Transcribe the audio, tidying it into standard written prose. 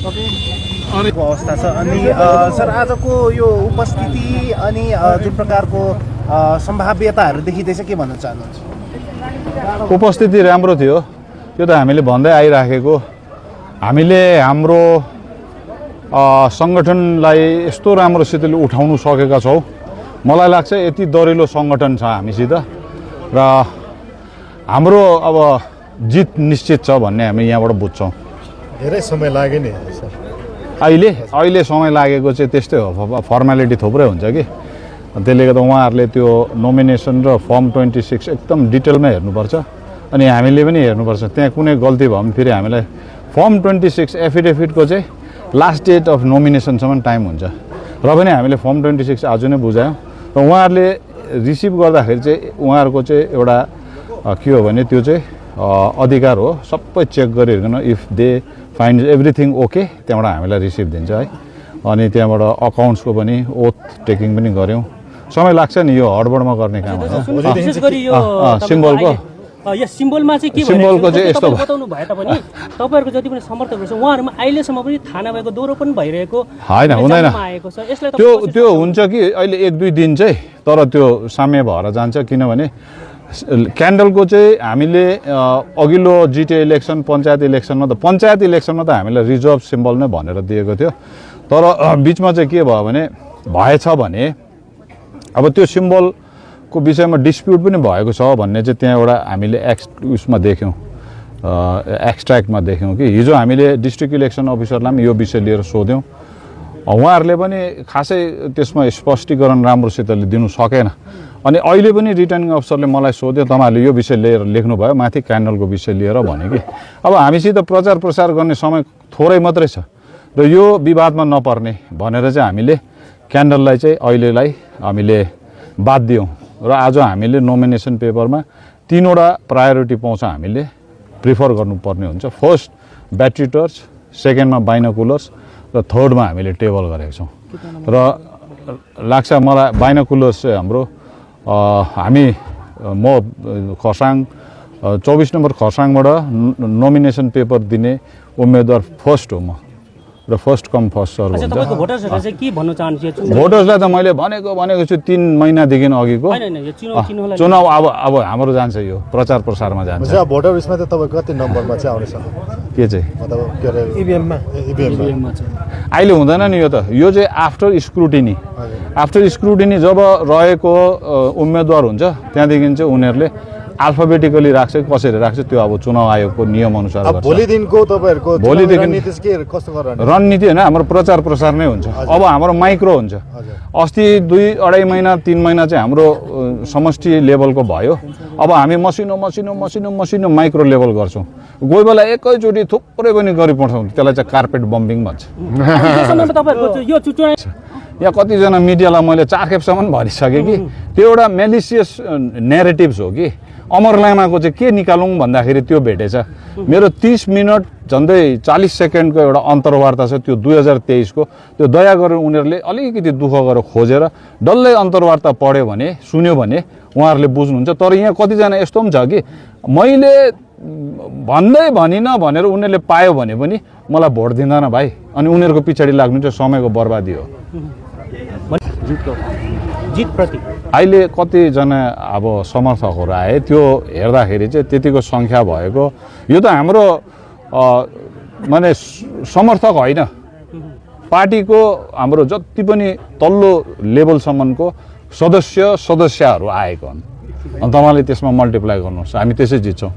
अवस्था छ अनि सर आजको यो उपस्थिति अनि जुन प्रकारको सम्भाव्यताहरू देखिँदैछ के भन्न चाहनुहुन्छ? उपस्थिति राम्रो थियो, त्यो त हामीले भन्दै आइराखेको। हामीले हाम्रो सङ्गठनलाई यस्तो राम्रोसितले उठाउनु सकेका छौँ। मलाई लाग्छ यति दरिलो सङ्गठन छ हामीसित र हाम्रो अब जित निश्चित छ भन्ने हामी यहाँबाट बुझ्छौँ। धेरै समय लाग्यो नि सर। अहिले समय लागेको चाहिँ त्यस्तै हो, फर्मालिटी थुप्रै हुन्छ कि, त्यसले गर्दा उहाँहरूले त्यो नोमिनेसन र फर्म 26 एकदम डिटेलमा हेर्नुपर्छ अनि हामीले पनि हेर्नुपर्छ। त्यहाँ कुनै गल्ती भयो भने फेरि हामीलाई फर्म 26 एफिडेभिटको चाहिँ लास्ट डेट अफ नोमिनेसनसम्म टाइम हुन्छ र पनि हामीले फर्म 26 आज नै बुझायौँ र उहाँहरूले रिसिभ गर्दाखेरि चाहिँ उहाँहरूको चाहिँ एउटा के हो भने त्यो चाहिँ अधिकार हो, सबै चेक गरिकन if they find everything okay त्यहाँबाट हामीलाई रिसिभ दिन्छ है। अनि त्यहाँबाट अकाउन्ट्सको पनि ओथ टेकिङ पनि गऱ्यौँ। समय लाग्छ नि, यो हडबडमा गर्ने काम हो। सिम्बलको सिम्बलमा चाहिँ के सिम्बलको चाहिँ यस्तो बताउनु भए तापनि तपाईँहरूको जति पनि समर्थकहरू छ उहाँहरूमा अहिलेसम्म पनि थाना भएको दोहोरो पनि भइरहेको होइन, हुँदैन। यसलाई त्यो हुन्छ कि अहिले 1-2 दिन चाहिँ, तर त्यो साम्य भएर जान्छ। किनभने क्यान्डलको चाहिँ हामीले अघिल्लो जिटिए इलेक्सन पञ्चायत इलेक्सनमा त हामीलाई रिजर्भ सिम्बल नै भनेर दिएको थियो, तर बिचमा चाहिँ के भयो भने भएछ भने अब त्यो सिम्बलको विषयमा डिस्प्युट पनि भएको छ भन्ने चाहिँ त्यहाँ एउटा हामीले उसमा देख्यौँ, एक्सट्र्याक्टमा देख्यौँ कि हिजो हामीले डिस्ट्रिक्ट इलेक्सन अफिसरलाई पनि यो विषय लिएर सोध्यौँ। उहाँहरूले पनि खासै त्यसमा स्पष्टीकरण राम्रोसितले दिनु सकेन। अनि अहिले पनि रिटर्निङ अफिसरले मलाई सोध्यो तपाईँहरूले यो विषय लिएर लेख्नुभयो माथि क्यान्डलको विषय लिएर भने कि अब हामीसित प्रचार प्रसार गर्ने समय थोरै मात्रै छ र यो विवादमा नपर्ने भनेर चाहिँ हामीले क्यान्डललाई चाहिँ अहिलेलाई हामीले बाद दियौँ र आज हामीले नोमिनेसन पेपरमा 3वटा प्रायोरिटी पाउँछ, हामीले प्रिफर गर्नुपर्ने हुन्छ। फर्स्ट ब्याट्री टर्च, सेकेन्डमा बाइनोकुलर्स र थर्डमा हामीले टेबल गरेको छौँ। र लाग्छ मलाई बाइनोकुलर्स चाहिँ हाम्रो म खरसाङ 24 नम्बर खरसाङबाट नोमिनेसन पेपर दिने उम्मेदवार फर्स्ट हो म र फर्स्ट कम फर्स्ट सर्भ हुन्छ। भोटर्सहरूलाई चाहिँ के भन्न चाहन्छु? भोटर्सलाई त मैले भनेको छु 3 महिनादेखि अघिको चुनाव अब हाम्रो जान्छ, यो प्रचार प्रसारमा जान्छ। भोटर उसमा त तपाईँ कति नम्बरमा चाहिँ आउनेछ के चाहिँ इभिएममा अहिले हुँदैन नि यो त, यो चाहिँ आफ्टर स्क्रुटिनी जब रहेको उम्मेदवार हुन्छ त्यहाँदेखि चाहिँ उनीहरूले अल्फाबेटिकली राख्छ, कसरी राख्छ त्यो अब चुनाव आयोगको नियम अनुसार गर्छ। भोलिदेखिको तपाईँहरूको रणनीति होइन, हाम्रो प्रचार प्रसार नै हुन्छ। अब हाम्रो माइक्रो हुन्छ। अस्ति 2-2.5 महिना 3 महिना चाहिँ हाम्रो समष्टि लेभलको भयो। अब हामी मसिनो माइक्रो लेभल गर्छौँ। कोही बेला एकैचोटि थुप्रै पनि गरिपठाउँछ, त्यसलाई चाहिँ कार्पेट बम्बिङ भन्छ। यहाँ कतिजना मिडियालाई मैले 4 खेपसम्म भनिसकेँ कि त्यो एउटा मेलिसियस नेरेटिभ्स हो कि अमर लामाको चाहिँ के निकालौँ भन्दाखेरि त्यो भेटेछ। मेरो 30 मिनट झन्डै 40 सेकेन्डको एउटा अन्तर्वार्ता छ, त्यो 2023 को। त्यो दया गरेर उनीहरूले अलिकति दुःख गरेर खोजेर डल्लै अन्तर्वार्ता पढ्यो भने सुन्यो भने उहाँहरूले बुझ्नुहुन्छ। तर यहाँ कतिजना यस्तो पनि छ कि मैले भन्दै भनिनँ भनेर उनीहरूले पायो भने पनि मलाई भोट दिँदैन भाइ, अनि उनीहरूको पछाडि लाग्नु चाहिँ समयको बर्बादी हो। अहिले कतिजना अब समर्थकहरू आए त्यो हेर्दाखेरि चाहिँ त्यतिको सङ्ख्या भएको, यो त हाम्रो माने समर्थक होइन, पार्टीको हाम्रो जति पनि तल्लो लेभलसम्मको सदस्यहरू आएको हुन्। अनि तपाईँले त्यसमा मल्टिप्लाई गर्नुहोस्, हामी त्यसै जित्छौँ।